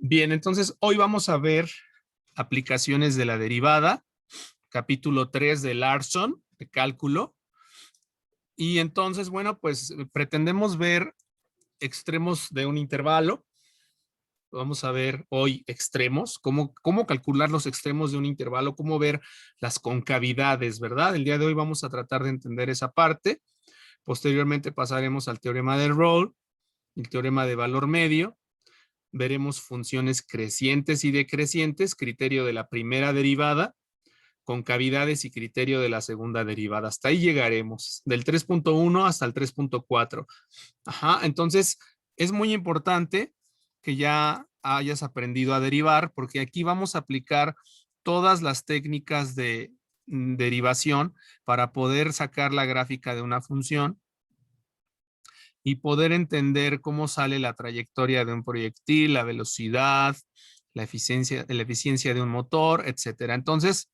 Bien, entonces hoy vamos a ver aplicaciones de la derivada, capítulo 3 de Larson, de cálculo. Y entonces, bueno, pues pretendemos ver extremos de un intervalo. Vamos a ver hoy extremos, cómo calcular los extremos de un intervalo, cómo ver las concavidades, ¿verdad? El día de hoy vamos a tratar de entender esa parte. Posteriormente pasaremos al teorema de Rolle, el teorema de valor medio. Veremos funciones crecientes y decrecientes, criterio de la primera derivada, concavidades y criterio de la segunda derivada. Hasta ahí llegaremos, del 3.1 hasta el 3.4. Ajá, entonces es muy importante que ya hayas aprendido a derivar, porque aquí vamos a aplicar todas las técnicas de derivación para poder sacar la gráfica de una función y poder entender cómo sale la trayectoria de un proyectil, la velocidad, la eficiencia de un motor, etcétera. Entonces,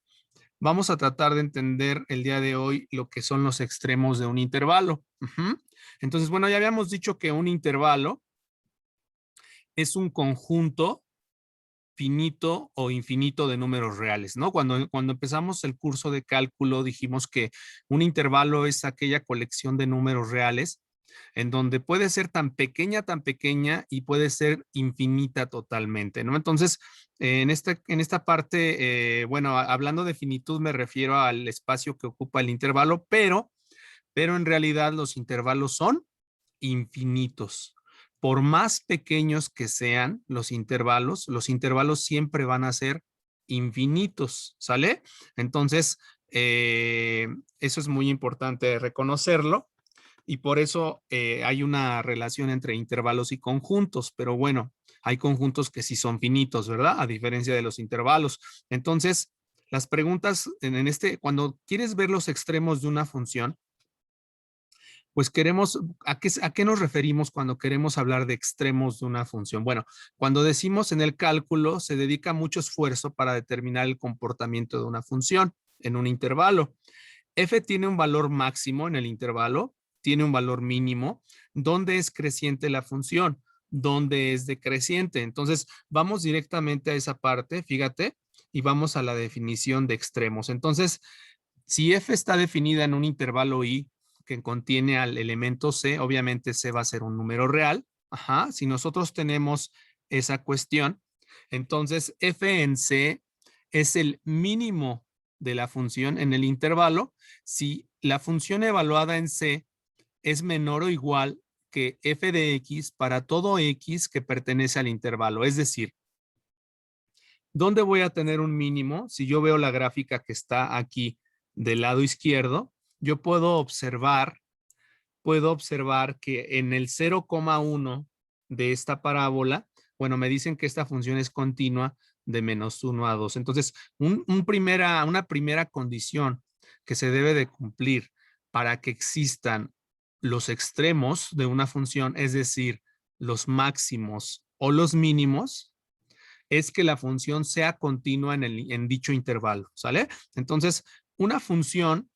vamos a tratar de entender el día de hoy lo que son los extremos de un intervalo. Entonces, bueno, ya habíamos dicho que un intervalo es un conjunto finito o infinito de números reales, ¿no? Cuando empezamos el curso de cálculo dijimos que un intervalo es aquella colección de números reales en donde puede ser tan pequeña y puede ser infinita totalmente, ¿no? Entonces, en esta parte, bueno, hablando de finitud me refiero al espacio que ocupa el intervalo, pero en realidad los intervalos son infinitos. Por más pequeños que sean los intervalos siempre van a ser infinitos, ¿sale? Entonces, eso es muy importante reconocerlo y por eso hay una relación entre intervalos y conjuntos, pero bueno, hay conjuntos que sí son finitos, ¿verdad? A diferencia de los intervalos. Entonces, las preguntas cuando quieres ver los extremos de una función, pues queremos, ¿a qué nos referimos cuando queremos hablar de extremos de una función? Bueno, cuando decimos en el cálculo, se dedica mucho esfuerzo para determinar el comportamiento de una función en un intervalo. F tiene un valor máximo en el intervalo, tiene un valor mínimo. ¿Dónde es creciente la función? ¿Dónde es decreciente? Entonces, vamos directamente a esa parte, fíjate, y vamos a la definición de extremos. Entonces, si F está definida en un intervalo I que contiene al elemento C, obviamente C va a ser un número real. Ajá, si nosotros tenemos esa cuestión, entonces F en C es el mínimo de la función en el intervalo si la función evaluada en C es menor o igual que f de x para todo x que pertenece al intervalo. Es decir, ¿dónde voy a tener un mínimo? Si yo veo la gráfica que está aquí del lado izquierdo, yo puedo observar que en el 0,1 de esta parábola, bueno, me dicen que esta función es continua de -1 a 2. Entonces, una primera condición que se debe de cumplir para que existan los extremos de una función, es decir, los máximos o los mínimos, es que la función sea continua en dicho intervalo, ¿sale? Entonces, una función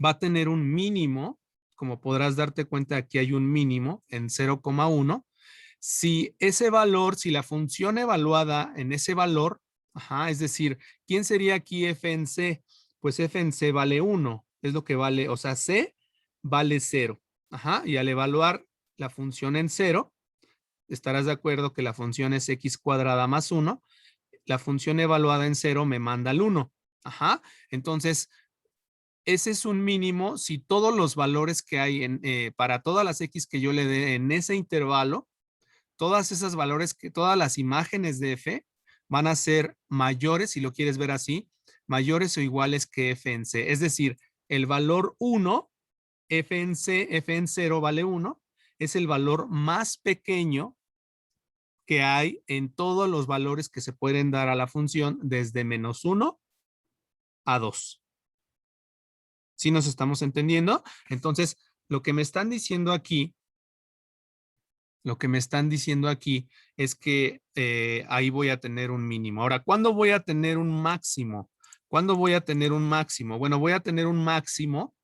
va a tener un mínimo, como podrás darte cuenta, aquí hay un mínimo en 0,1. Si ese valor, si la función evaluada en ese valor, ajá, es decir, ¿quién sería aquí f en c? Pues f en c vale 1, es lo que vale, o sea, c vale 0. Ajá, y al evaluar la función en 0, estarás de acuerdo que la función es x cuadrada más 1. La función evaluada en 0 me manda el 1. Ajá, entonces ese es un mínimo si todos los valores que hay para todas las x que yo le dé en ese intervalo, todas esas valores, todas las imágenes de f van a ser mayores, si lo quieres ver así, mayores o iguales que f en c. Es decir, el valor 1, f en c, f en 0 vale 1, es el valor más pequeño que hay en todos los valores que se pueden dar a la función desde -1 a 2. ¿Sí nos estamos entendiendo? Entonces, lo que me están diciendo aquí es que ahí voy a tener un mínimo. Ahora, ¿cuándo voy a tener un máximo? ¿Cuándo voy a tener un máximo? Bueno, voy a tener un máximo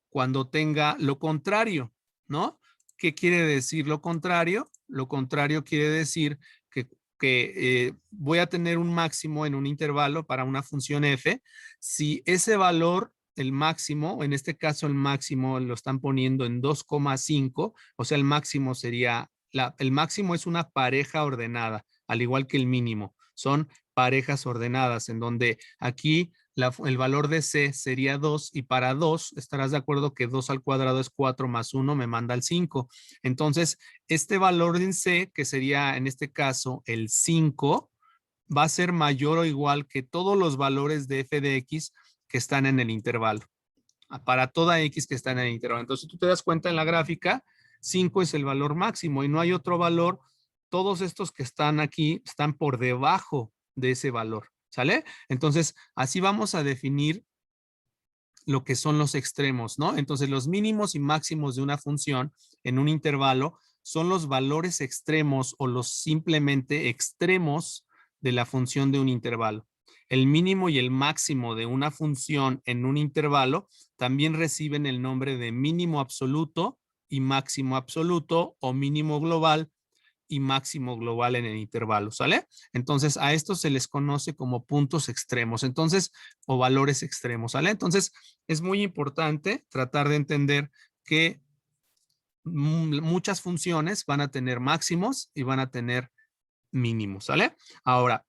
cuando tenga lo contrario, ¿no? ¿Qué quiere decir lo contrario? Lo contrario quiere decir que que voy a tener un máximo en un intervalo para una función f, si ese valor, el máximo, en este caso el máximo lo están poniendo en 2,5, o sea, el máximo sería, el máximo es una pareja ordenada, al igual que el mínimo. Son parejas ordenadas, en donde aquí el valor de C sería 2 y para 2 estarás de acuerdo que 2 al cuadrado es 4 más 1 me manda al 5. Entonces, este valor en C, que sería en este caso el 5, va a ser mayor o igual que todos los valores de f de x que están en el intervalo. Para toda x que está en el intervalo. Entonces, tú te das cuenta en la gráfica, 5 es el valor máximo y no hay otro valor. Todos estos que están aquí están por debajo de ese valor. ¿Sale? Entonces, así vamos a definir lo que son los extremos, ¿no? Entonces, los mínimos y máximos de una función en un intervalo son los valores extremos o los simplemente extremos de la función de un intervalo. El mínimo y el máximo de una función en un intervalo también reciben el nombre de mínimo absoluto y máximo absoluto o mínimo global y máximo global en el intervalo, ¿sale? Entonces, a estos se les conoce como puntos extremos, entonces, o valores extremos, ¿sale? Entonces, es muy importante tratar de entender que muchas funciones van a tener máximos y van a tener mínimos, ¿sale? Ahora,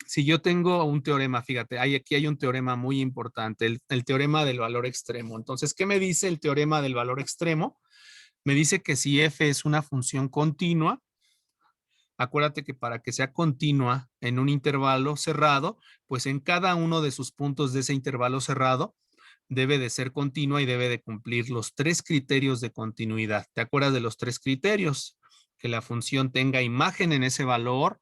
si yo tengo un teorema, fíjate, aquí hay un teorema muy importante, el teorema del valor extremo. Entonces, ¿qué me dice el teorema del valor extremo? Me dice que si f es una función continua, acuérdate que para que sea continua en un intervalo cerrado, pues en cada uno de sus puntos de ese intervalo cerrado debe de ser continua y debe de cumplir los 3 criterios de continuidad. ¿Te acuerdas de los 3 criterios? Que la función tenga imagen en ese valor,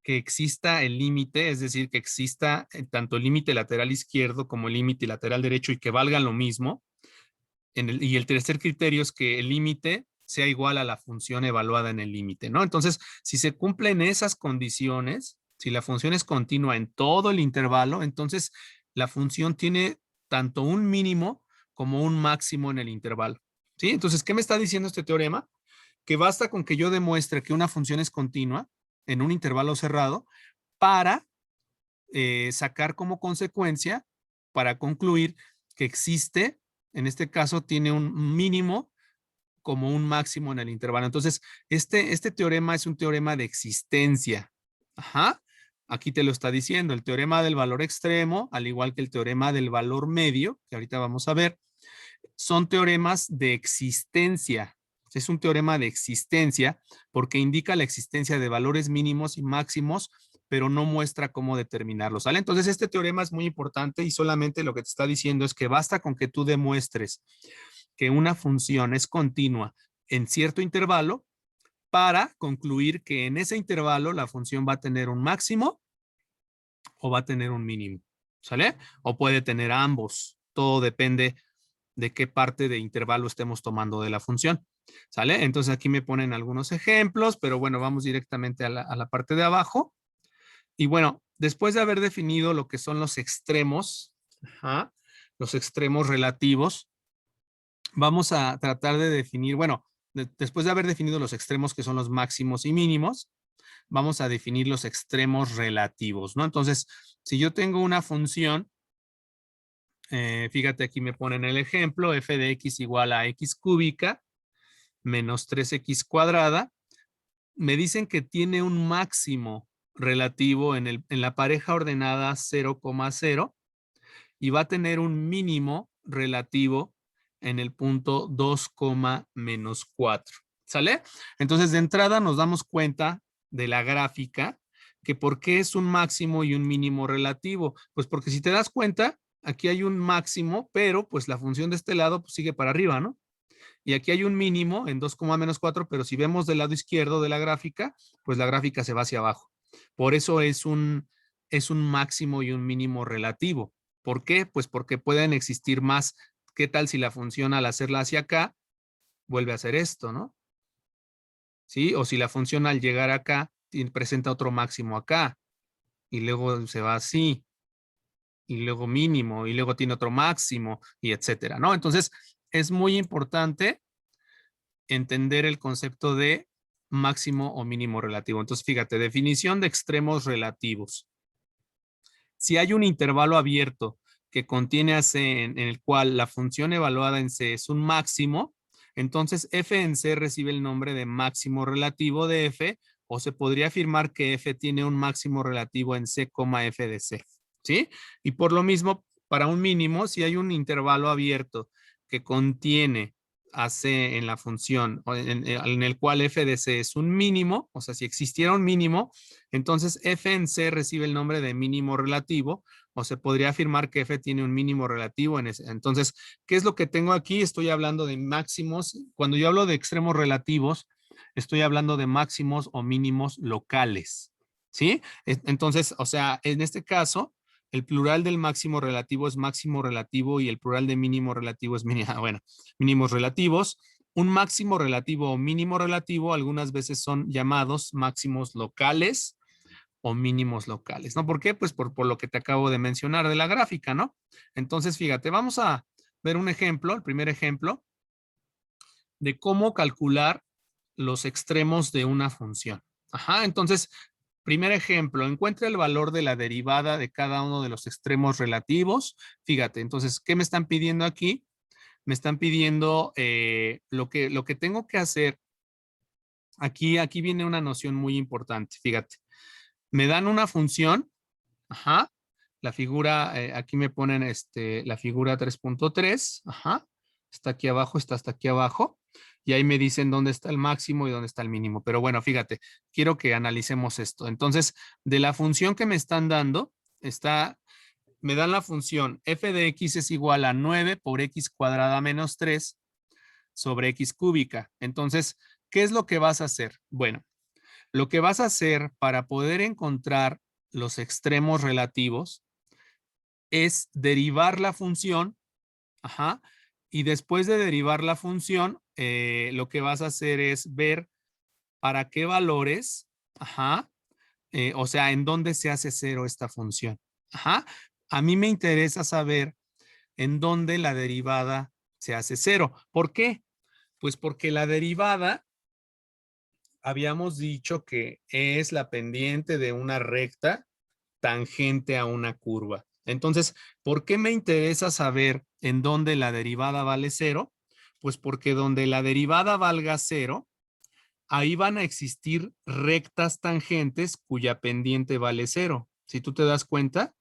que exista el límite, es decir, que exista tanto el límite lateral izquierdo como el límite lateral derecho y que valgan lo mismo. Y el tercer criterio es que el límite sea igual a la función evaluada en el límite, ¿no? Entonces, si se cumplen esas condiciones, si la función es continua en todo el intervalo, entonces la función tiene tanto un mínimo como un máximo en el intervalo, ¿sí? Entonces, ¿qué me está diciendo este teorema? Que basta con que yo demuestre que una función es continua en un intervalo cerrado para sacar como consecuencia, para concluir que existe, en este caso tiene un mínimo como un máximo en el intervalo. Entonces, este teorema es un teorema de existencia. Ajá. Aquí te lo está diciendo, el teorema del valor extremo, al igual que el teorema del valor medio, que ahorita vamos a ver, son teoremas de existencia. Es un teorema de existencia porque indica la existencia de valores mínimos y máximos, pero no muestra cómo determinarlos, ¿sale? Entonces, este teorema es muy importante y solamente lo que te está diciendo es que basta con que tú demuestres que una función es continua en cierto intervalo para concluir que en ese intervalo la función va a tener un máximo o va a tener un mínimo, ¿sale? O puede tener ambos. Todo depende de qué parte de intervalo estemos tomando de la función, ¿sale? Entonces aquí me ponen algunos ejemplos, pero bueno, vamos directamente a la parte de abajo. Y bueno, después de haber definido lo que son los extremos, ajá, los extremos relativos, vamos a tratar de definir, bueno, después de haber definido los extremos que son los máximos y mínimos, vamos a definir los extremos relativos, ¿no? Entonces, si yo tengo una función, fíjate aquí me ponen el ejemplo, f de x igual a x cúbica menos 3x cuadrada, me dicen que tiene un máximo relativo en la pareja ordenada 0,0 y va a tener un mínimo relativo en el punto 2, menos 4. ¿Sale? Entonces, de entrada nos damos cuenta de la gráfica que por qué es un máximo y un mínimo relativo. Pues porque si te das cuenta, aquí hay un máximo, pero pues la función de este lado pues, sigue para arriba, ¿no? Y aquí hay un mínimo en 2, menos 4, pero si vemos del lado izquierdo de la gráfica, pues la gráfica se va hacia abajo. Por eso es un máximo y un mínimo relativo. ¿Por qué? Pues porque pueden existir más. ¿Qué tal si la función al hacerla hacia acá vuelve a hacer esto, ¿no? ¿Sí? O si la función al llegar acá presenta otro máximo acá y luego se va así y luego mínimo y luego tiene otro máximo y etcétera, ¿no? Entonces, es muy importante entender el concepto de máximo o mínimo relativo. Entonces, fíjate, definición de extremos relativos. Si hay un intervalo abierto que contiene a C en el cual la función evaluada en C es un máximo, entonces f en C recibe el nombre de máximo relativo de f, o se podría afirmar que f tiene un máximo relativo en C, f de C. ¿Sí? Y por lo mismo, para un mínimo, si hay un intervalo abierto que contiene a C en la función en el cual f de C es un mínimo, o sea, si existiera un mínimo, entonces f en C recibe el nombre de mínimo relativo, o se podría afirmar que f tiene un mínimo relativo en ese. Entonces, ¿qué es lo que tengo aquí? Estoy hablando de máximos. Cuando yo hablo de extremos relativos, estoy hablando de máximos o mínimos locales. ¿Sí? Entonces, o sea, en este caso, el plural del máximo relativo es máximo relativo y el plural de mínimo relativo es mínimo, bueno, mínimos relativos. Un máximo relativo o mínimo relativo algunas veces son llamados máximos locales o mínimos locales, ¿no? ¿Por qué? Pues por lo que te acabo de mencionar de la gráfica, ¿no? Entonces, fíjate, vamos a ver un ejemplo, el primer ejemplo, de cómo calcular los extremos de una función. Ajá, entonces, primer ejemplo, encuentra el valor de la derivada de cada uno de los extremos relativos. Fíjate, entonces, ¿qué me están pidiendo aquí? Me están pidiendo lo que tengo que hacer. Aquí viene una noción muy importante, fíjate. Me dan una función, ajá, la figura, aquí me ponen la figura 3.3, ajá, está aquí abajo, está hasta aquí abajo, y ahí me dicen dónde está el máximo y dónde está el mínimo. Pero bueno, fíjate, quiero que analicemos esto. Entonces, de la función que me están dando, me dan la función f de x es igual a 9 por x cuadrada menos 3 sobre x cúbica. Entonces, ¿qué es lo que vas a hacer? Bueno, lo que vas a hacer para poder encontrar los extremos relativos es derivar la función, ajá, y después de derivar la función, lo que vas a hacer es ver para qué valores, ajá, o sea, en dónde se hace cero esta función. Ajá, a mí me interesa saber en dónde la derivada se hace cero. ¿Por qué? Pues porque la derivada habíamos dicho que es la pendiente de una recta tangente a una curva. Entonces, ¿por qué me interesa saber en dónde la derivada vale cero? Pues porque donde la derivada valga cero, ahí van a existir rectas tangentes cuya pendiente vale cero. Si tú te das cuenta,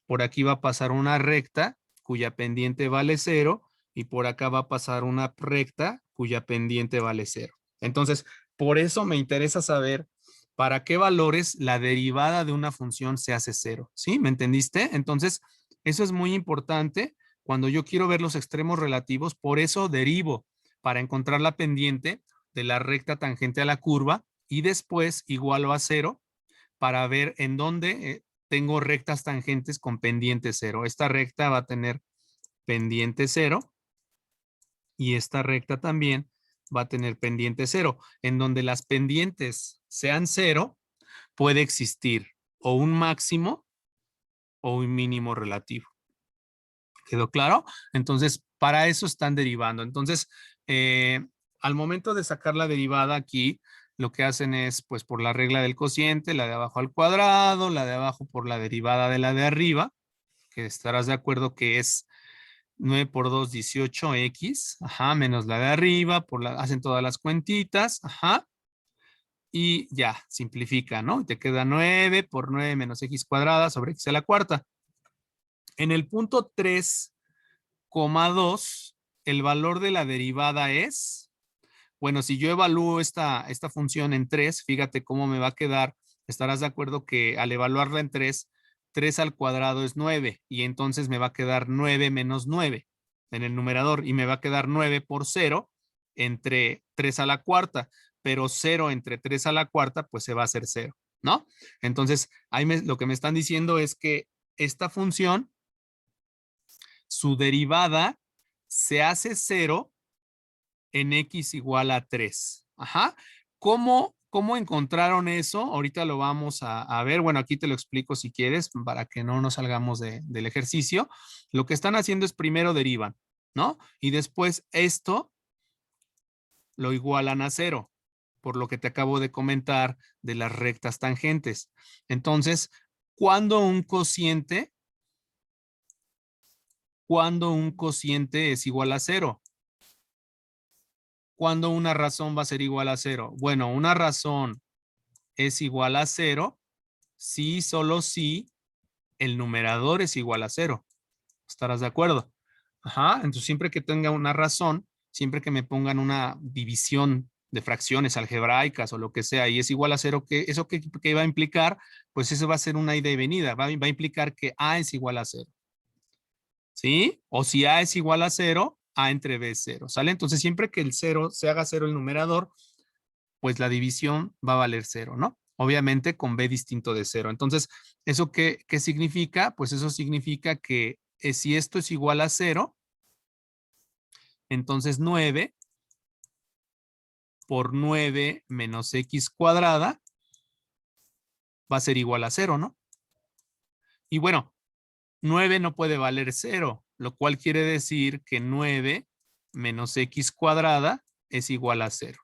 por aquí va a pasar una recta cuya pendiente vale cero y por acá va a pasar una recta cuya pendiente vale cero. Entonces, por eso me interesa saber para qué valores la derivada de una función se hace cero. ¿Sí? ¿Me entendiste? Entonces, eso es muy importante cuando yo quiero ver los extremos relativos. Por eso derivo para encontrar la pendiente de la recta tangente a la curva y después igualo a cero para ver en dónde tengo rectas tangentes con pendiente cero. Esta recta va a tener pendiente cero y esta recta también va a tener pendiente cero. En donde las pendientes sean cero, puede existir o un máximo o un mínimo relativo. ¿Quedó claro? Entonces, para eso están derivando. Entonces, al momento de sacar la derivada aquí, lo que hacen es, pues, por la regla del cociente, la de abajo al cuadrado, la de abajo por la derivada de la de arriba, que estarás de acuerdo que es 9 por 2, 18x, ajá, menos la de arriba, hacen todas las cuentitas, ajá, y ya, simplifica, ¿no? Te queda 9 por 9 menos x cuadrada sobre x a la cuarta. En el punto 3,2, el valor de la derivada es, bueno, si yo evalúo esta función en 3, fíjate cómo me va a quedar. Estarás de acuerdo que al evaluarla en 3, 3 al cuadrado es 9 y entonces me va a quedar 9 menos 9 en el numerador y me va a quedar 9 por 0 entre 3 a la cuarta, pero 0 entre 3 a la cuarta pues se va a hacer 0, ¿no? Entonces, ahí lo que me están diciendo es que esta función, su derivada se hace 0 en x igual a 3. Ajá. ¿Cómo encontraron eso? Ahorita lo vamos a ver. Bueno, aquí te lo explico si quieres para que no nos salgamos del ejercicio. Lo que están haciendo es primero derivan, ¿no? Y después esto lo igualan a 0. por lo que te acabo de comentar de las rectas tangentes. Entonces, ¿cuándo un cociente es igual a 0? ¿Cuándo una razón va a ser igual a 0? Bueno, una razón es igual a 0 si, solo si el numerador es igual a 0. ¿Estarás de acuerdo? Ajá, entonces siempre que tenga una razón, siempre que me pongan una división de fracciones algebraicas o lo que sea y es igual a 0, ¿eso qué va a implicar? Pues eso va a ser una ida y venida, va a implicar que A es igual a 0. ¿Sí? O si A es igual a 0, A entre B es 0, ¿sale? Entonces siempre que el 0 se haga 0 el numerador, pues la división va a valer 0, ¿no? Obviamente con B distinto de 0. Entonces, ¿eso qué significa? Pues eso significa que si esto es igual a 0, entonces 9 por 9 menos x cuadrada va a ser igual a 0, ¿no? Y bueno, 9 no puede valer 0, lo cual quiere decir que 9 menos x cuadrada es igual a 0.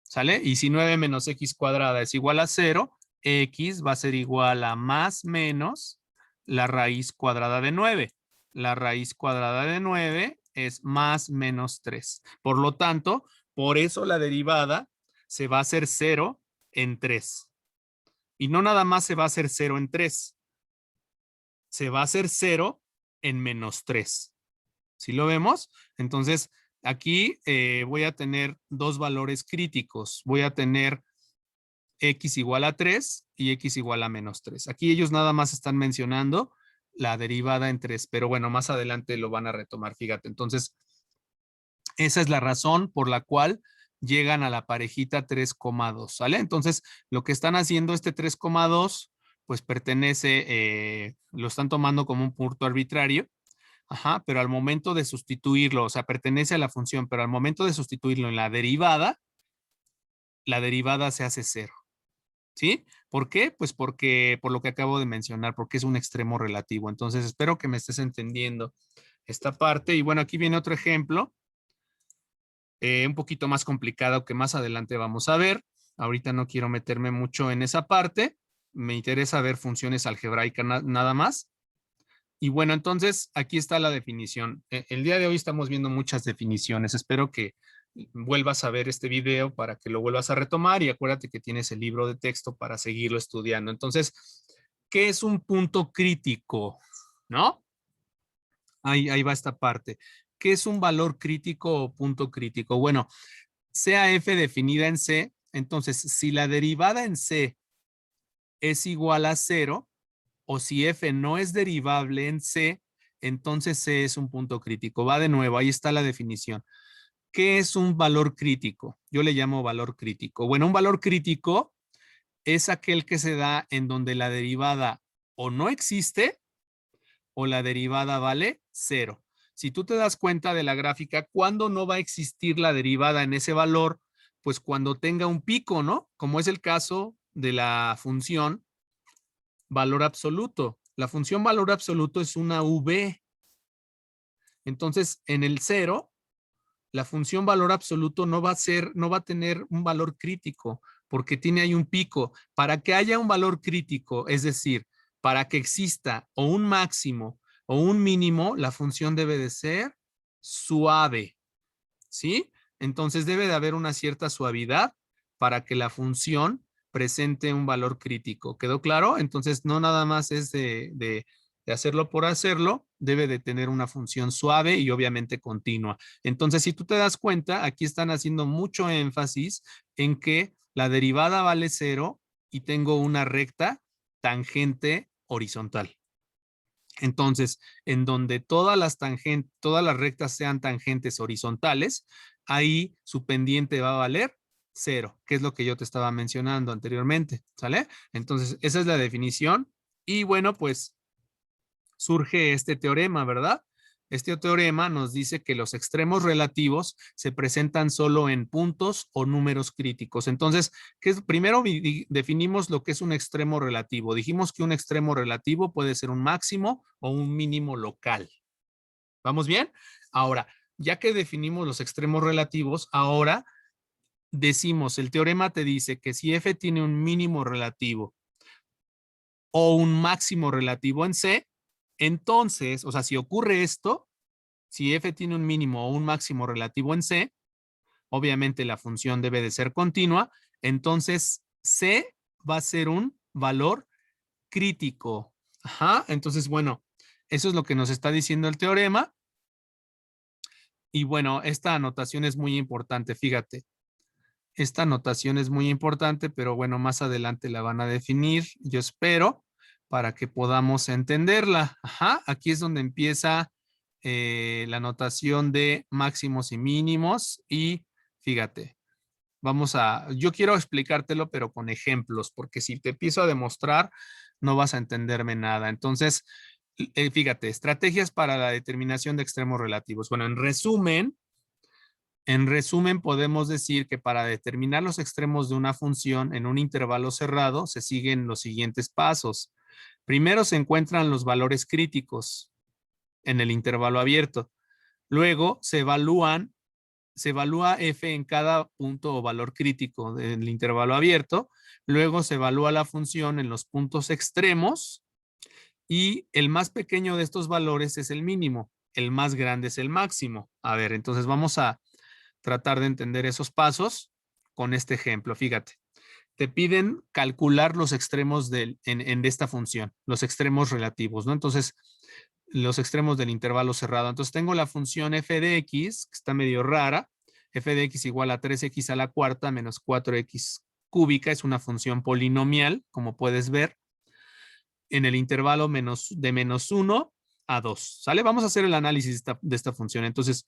¿Sale? Y si 9 menos x cuadrada es igual a 0, x va a ser igual a más menos la raíz cuadrada de 9. La raíz cuadrada de 9 es más menos 3. Por lo tanto, por eso la derivada se va a hacer 0 en 3. Y no nada más se va a hacer 0 en 3. Se va a hacer 0 en menos 3. ¿Sí lo vemos? Entonces, aquí voy a tener dos valores críticos. Voy a tener x igual a 3 y x igual a menos 3. Aquí ellos nada más están mencionando la derivada en 3, pero bueno, más adelante lo van a retomar, fíjate. Entonces, esa es la razón por la cual llegan a la parejita 3,2, ¿sale? Entonces, lo que están haciendo este 3,2, pues pertenece, lo están tomando como un punto arbitrario. Ajá, pero al momento de sustituirlo, o sea, pertenece a la función, pero al momento de sustituirlo en la derivada se hace 0. ¿Sí? ¿Por qué? Pues porque, por lo que acabo de mencionar, porque es un extremo relativo. Entonces, espero que me estés entendiendo esta parte. Y bueno, aquí viene otro ejemplo, un poquito más complicado que más adelante vamos a ver. Ahorita no quiero meterme mucho en esa parte. Me interesa ver funciones algebraicas nada más. Y bueno, entonces aquí está la definición. El día de hoy estamos viendo muchas definiciones. Espero que vuelvas a ver este video para que lo vuelvas a retomar y acuérdate que tienes el libro de texto para seguirlo estudiando. Entonces, ¿qué es un punto crítico? ¿No? Ahí va esta parte. ¿Qué es un valor crítico o punto crítico? Bueno, sea f definida en C, entonces si la derivada en C es igual a 0, o si f no es derivable en C, entonces C es un punto crítico. Va de nuevo, ahí está la definición. ¿Qué es un valor crítico? Yo le llamo valor crítico. Bueno, un valor crítico es aquel que se da en donde la derivada o no existe o la derivada vale 0. Si tú te das cuenta de la gráfica, ¿cuándo no va a existir la derivada en ese valor? Pues cuando tenga un pico, ¿no? Como es el caso de la función valor absoluto. La función valor absoluto es una V. Entonces, en el 0, la función valor absoluto no va a tener un valor crítico porque tiene ahí un pico. Para que haya un valor crítico, es decir, para que exista o un máximo o un mínimo, la función debe de ser suave, ¿sí? Entonces debe de haber una cierta suavidad para que la función presente un valor crítico. ¿Quedó claro? Entonces no nada más es de hacerlo por hacerlo, debe de tener una función suave y obviamente continua. Entonces, si tú te das cuenta, aquí están haciendo mucho énfasis en que la derivada vale 0 y tengo una recta tangente horizontal. Entonces, en donde todas las rectas sean tangentes horizontales, ahí su pendiente va a valer 0, que es lo que yo te estaba mencionando anteriormente, ¿sale? Entonces, esa es la definición. Y bueno, pues surge este teorema, ¿verdad? Este teorema nos dice que los extremos relativos se presentan solo en puntos o números críticos. Entonces, primero definimos lo que es un extremo relativo. Dijimos que un extremo relativo puede ser un máximo o un mínimo local. ¿Vamos bien? Ahora, ya que definimos los extremos relativos, ahora decimos, el teorema te dice que si f tiene un mínimo relativo o un máximo relativo en C, entonces, o sea, si ocurre esto, si f tiene un mínimo o un máximo relativo en C, obviamente la función debe de ser continua, entonces C va a ser un valor crítico. Ajá, entonces, bueno, eso es lo que nos está diciendo el teorema. Y bueno, esta anotación es muy importante, fíjate. Esta anotación es muy importante, pero bueno, más adelante la van a definir, yo espero, para que podamos entenderla. Ajá, aquí es donde empieza la anotación de máximos y mínimos. Y fíjate, yo quiero explicártelo, pero con ejemplos, porque si te empiezo a demostrar, no vas a entenderme nada. Entonces, fíjate, estrategias para la determinación de extremos relativos. Bueno, en resumen, podemos decir que para determinar los extremos de una función en un intervalo cerrado, se siguen los siguientes pasos. Primero se encuentran los valores críticos en el intervalo abierto. Luego se evalúa f en cada punto o valor crítico del intervalo abierto. Luego se evalúa la función en los puntos extremos y el más pequeño de estos valores es el mínimo. El más grande es el máximo. A ver, entonces vamos a tratar de entender esos pasos con este ejemplo. Fíjate, te piden calcular los extremos de esta función, los extremos relativos, ¿no? Entonces, los extremos del intervalo cerrado. Entonces, tengo la función f de x, que está medio rara, f de x igual a 3x a la cuarta menos 4x cúbica, es una función polinomial, como puedes ver, en el intervalo de menos 1 a 2, ¿sale? Vamos a hacer el análisis de esta función. Entonces,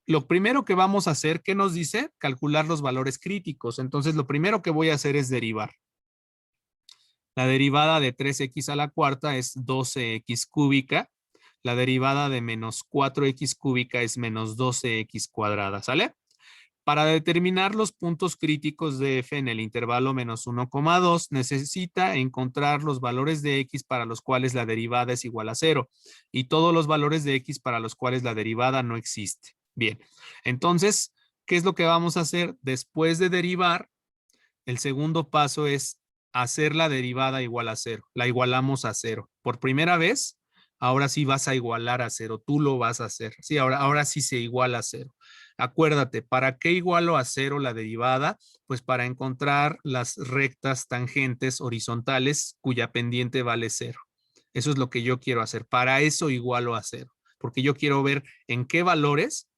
lo primero que vamos a hacer, ¿qué nos dice? Calcular los valores críticos. Entonces, lo primero que voy a hacer es derivar. La derivada de 3x a la cuarta es 12x cúbica. La derivada de menos 4x cúbica es menos 12x cuadrada, ¿sale? Para determinar los puntos críticos de f en el intervalo menos 1,2, necesita encontrar los valores de x para los cuales la derivada es igual a 0 y todos los valores de x para los cuales la derivada no existe. Bien, entonces, ¿qué es lo que vamos a hacer? Después de derivar, el segundo paso es hacer la derivada igual a 0. La igualamos a 0. Por primera vez, ahora sí vas a igualar a 0. Tú lo vas a hacer. Sí, ahora sí se iguala a 0. Acuérdate, ¿para qué igualo a 0 la derivada? Pues para encontrar las rectas tangentes horizontales cuya pendiente vale 0. Eso es lo que yo quiero hacer. Para eso igualo a 0. Porque yo quiero ver en qué valores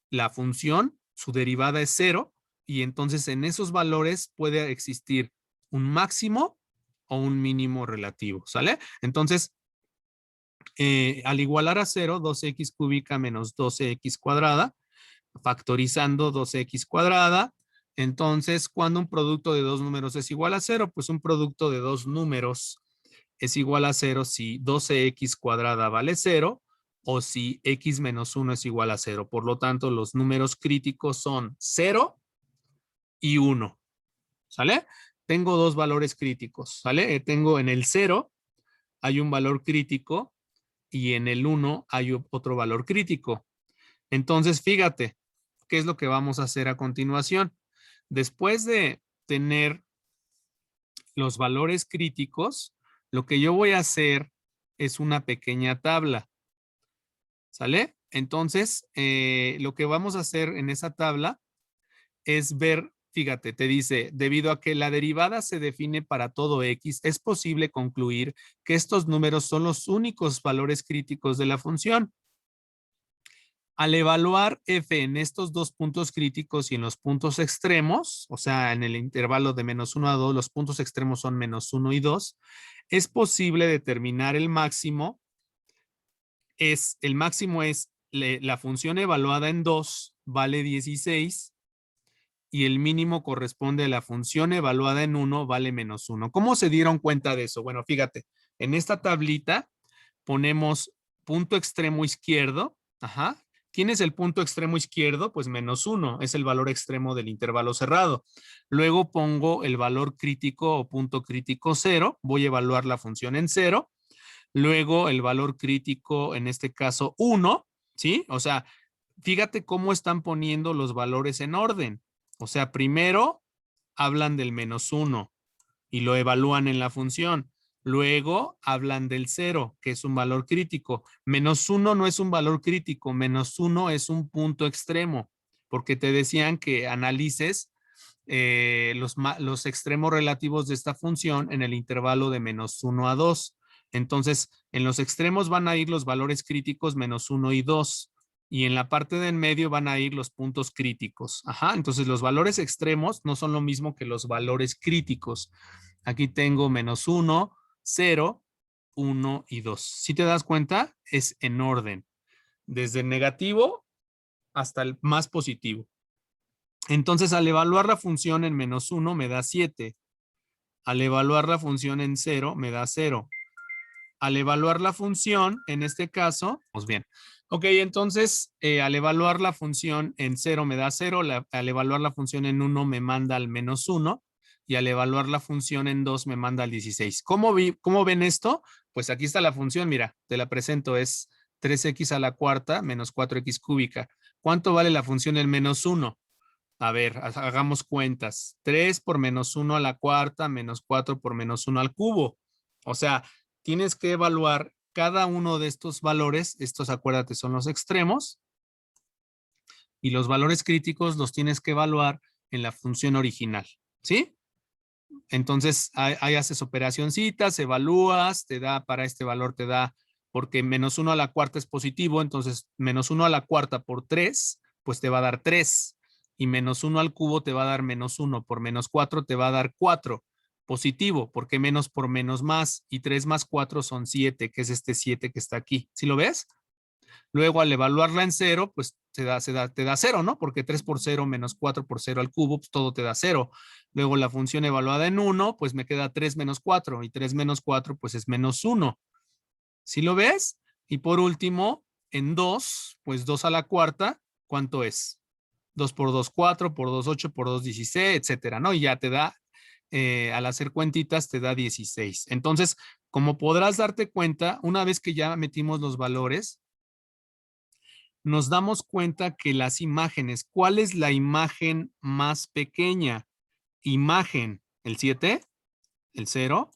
la función, su derivada es 0, y entonces en esos valores puede existir un máximo o un mínimo relativo, ¿sale? Entonces, al igualar a 0, 12x cúbica menos 12x cuadrada, factorizando 12x cuadrada, entonces, cuando un producto de dos números es igual a 0, pues un producto de dos números es igual a 0 si 12x cuadrada vale 0 o si x menos 1 es igual a 0. Por lo tanto, los números críticos son 0 y 1. ¿Sale? Tengo dos valores críticos. ¿Sale? Tengo en el 0 hay un valor crítico y en el 1 hay otro valor crítico. Entonces, fíjate, ¿qué es lo que vamos a hacer a continuación? Después de tener los valores críticos, lo que yo voy a hacer es una pequeña tabla. ¿Sale? Entonces, lo que vamos a hacer en esa tabla es ver, fíjate, te dice, debido a que la derivada se define para todo x, es posible concluir que estos números son los únicos valores críticos de la función. Al evaluar f en estos dos puntos críticos y en los puntos extremos, o sea, en el intervalo de menos 1 a 2, los puntos extremos son menos 1 y 2, es posible determinar el máximo. El máximo es la función evaluada en 2 vale 16 y el mínimo corresponde a la función evaluada en 1 vale menos 1. ¿Cómo se dieron cuenta de eso? Bueno, fíjate, en esta tablita ponemos punto extremo izquierdo. Ajá. ¿Quién es el punto extremo izquierdo? Pues menos 1, es el valor extremo del intervalo cerrado. Luego pongo el valor crítico o punto crítico 0, voy a evaluar la función en 0. Luego el valor crítico, en este caso 1, ¿sí? O sea, fíjate cómo están poniendo los valores en orden. O sea, primero hablan del -1 y lo evalúan en la función. Luego hablan del 0, que es un valor crítico. -1 no es un valor crítico, -1 es un punto extremo, porque te decían que analices los extremos relativos de esta función en el intervalo de -1 a 2. Entonces, en los extremos van a ir los valores críticos -1 y 2. Y en la parte del medio van a ir los puntos críticos. Ajá, entonces los valores extremos no son lo mismo que los valores críticos. Aquí tengo -1, 0, 1 y 2. Si te das cuenta, es en orden, desde el negativo hasta el más positivo. Entonces, al evaluar la función en -1 me da 7. Al evaluar la función en 0 me da 0. Al evaluar la función, en este caso, pues bien. Ok, entonces, al evaluar la función en 0 me da 0, al evaluar la función en 1 me manda al -1 y al evaluar la función en 2 me manda al 16. ¿Cómo ven esto? Pues aquí está la función, mira, te la presento, es 3x a la cuarta menos 4x cúbica. ¿Cuánto vale la función en -1? A ver, hagamos cuentas. 3 por -1 a la cuarta menos 4 por -1 al cubo. O sea, tienes que evaluar cada uno de estos valores. Estos, acuérdate, son los extremos. Y los valores críticos los tienes que evaluar en la función original. ¿Sí? Entonces, ahí haces operacioncitas, evalúas, te da, para este valor te da, porque -1 a la cuarta es positivo, entonces -1 a la cuarta por 3, pues te va a dar 3. Y -1 al cubo te va a dar -1. Por -4 te va a dar 4. Positivo, porque menos por menos más. Y 3 más 4 son 7, que es este 7 que está aquí. ¿Sí lo ves? Luego, al evaluarla en 0, pues te da 0, ¿no? Porque 3 por 0 menos 4 por 0 al cubo, pues todo te da 0. Luego, la función evaluada en 1, pues me queda 3 menos 4. Y 3 menos 4, pues es -1. ¿Sí lo ves? Y por último, en 2, pues 2 a la cuarta, ¿cuánto es? 2 por 2, 4, por 2, 8, por 2, 16, etcétera, ¿no? Y ya te da, al hacer cuentitas, te da 16. Entonces, como podrás darte cuenta, una vez que ya metimos los valores, nos damos cuenta que las imágenes, ¿cuál es la imagen más pequeña? Imagen, ¿el 7, el 0,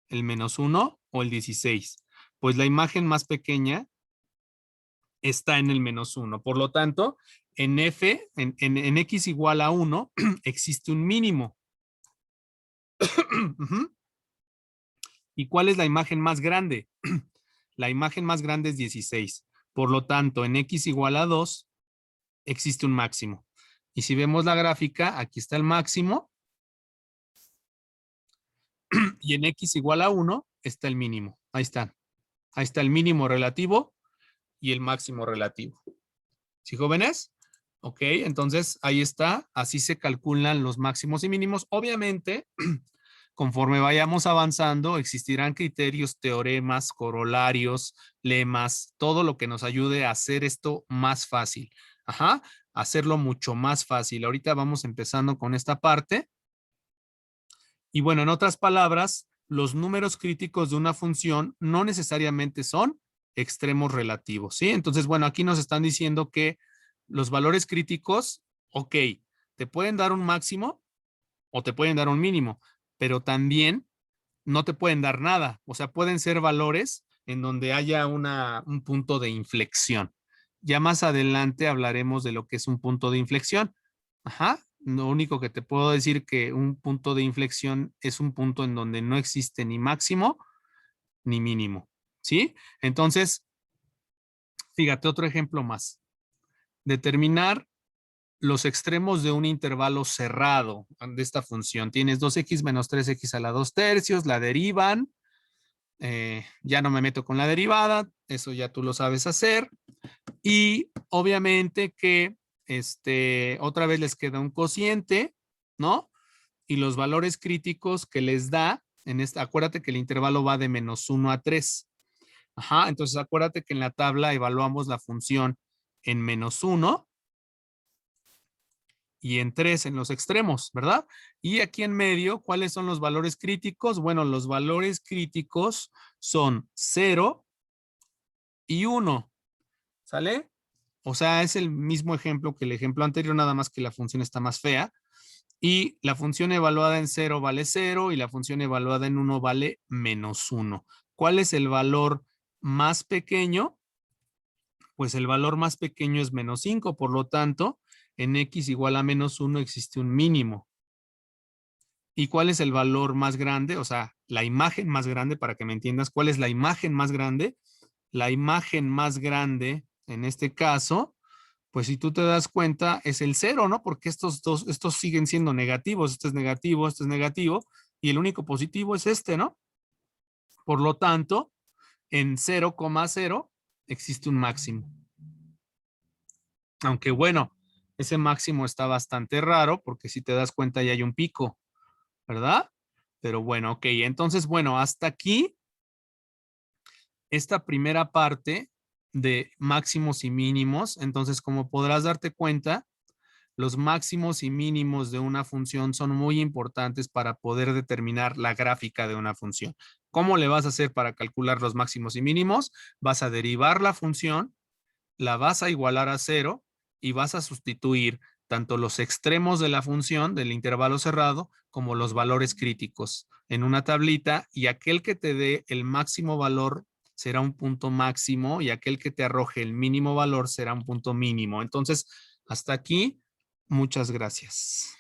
el -1 o el 16? Pues la imagen más pequeña está en el -1. Por lo tanto, en f, en x igual a 1, existe un mínimo. ¿Y cuál es la imagen más grande? La imagen más grande es 16. Por lo tanto, en x igual a 2, existe un máximo. Y si vemos la gráfica, aquí está el máximo. Y en x igual a 1 está el mínimo. Ahí está. Ahí está el mínimo relativo y el máximo relativo. ¿Sí, jóvenes? Ok, entonces ahí está. Así se calculan los máximos y mínimos. Obviamente, conforme vayamos avanzando, existirán criterios, teoremas, corolarios, lemas, todo lo que nos ayude a hacer esto más fácil. Ajá, hacerlo mucho más fácil. Ahorita vamos empezando con esta parte. Y bueno, en otras palabras, los números críticos de una función no necesariamente son extremos relativos, ¿sí? Entonces, bueno, aquí nos están diciendo que los valores críticos, ok, te pueden dar un máximo o te pueden dar un mínimo, pero también no te pueden dar nada. O sea, pueden ser valores en donde haya un punto de inflexión. Ya más adelante hablaremos de lo que es un punto de inflexión. Ajá. Lo único que te puedo decir que un punto de inflexión es un punto en donde no existe ni máximo ni mínimo. ¿Sí? Entonces, fíjate, otro ejemplo más. Determinar los extremos de un intervalo cerrado de esta función. Tienes 2x menos 3x a la 2 tercios, la derivan. Ya no me meto con la derivada, eso ya tú lo sabes hacer. Y obviamente que otra vez les queda un cociente, ¿no? Y los valores críticos que les da, acuérdate que el intervalo va de -1 a 3. Ajá, entonces acuérdate que en la tabla evaluamos la función en -1 y en 3 en los extremos, ¿verdad? Y aquí en medio, ¿cuáles son los valores críticos? Bueno, los valores críticos son 0 y 1, ¿sale? O sea, es el mismo ejemplo que el ejemplo anterior, nada más que la función está más fea. Y la función evaluada en 0 vale 0 y la función evaluada en 1 vale -1. ¿Cuál es el valor más pequeño? Pues el valor más pequeño es -5, por lo tanto, en x igual a -1 existe un mínimo. ¿Y cuál es el valor más grande? O sea, la imagen más grande, para que me entiendas, ¿cuál es la imagen más grande? La imagen más grande, en este caso, pues si tú te das cuenta, es el 0, ¿no? Porque estos siguen siendo negativos. Este es negativo, y el único positivo es este, ¿no? Por lo tanto, en 0,0 existe un máximo. Aunque bueno, ese máximo está bastante raro, porque si te das cuenta ya hay un pico, ¿verdad? Pero bueno, ok. Entonces, bueno, hasta aquí esta primera parte de máximos y mínimos. Entonces, como podrás darte cuenta, los máximos y mínimos de una función son muy importantes para poder determinar la gráfica de una función. ¿Cómo le vas a hacer para calcular los máximos y mínimos? Vas a derivar la función, la vas a igualar a 0 y vas a sustituir tanto los extremos de la función del intervalo cerrado como los valores críticos en una tablita, y aquel que te dé el máximo valor será un punto máximo y aquel que te arroje el mínimo valor será un punto mínimo. Entonces, hasta aquí, muchas gracias.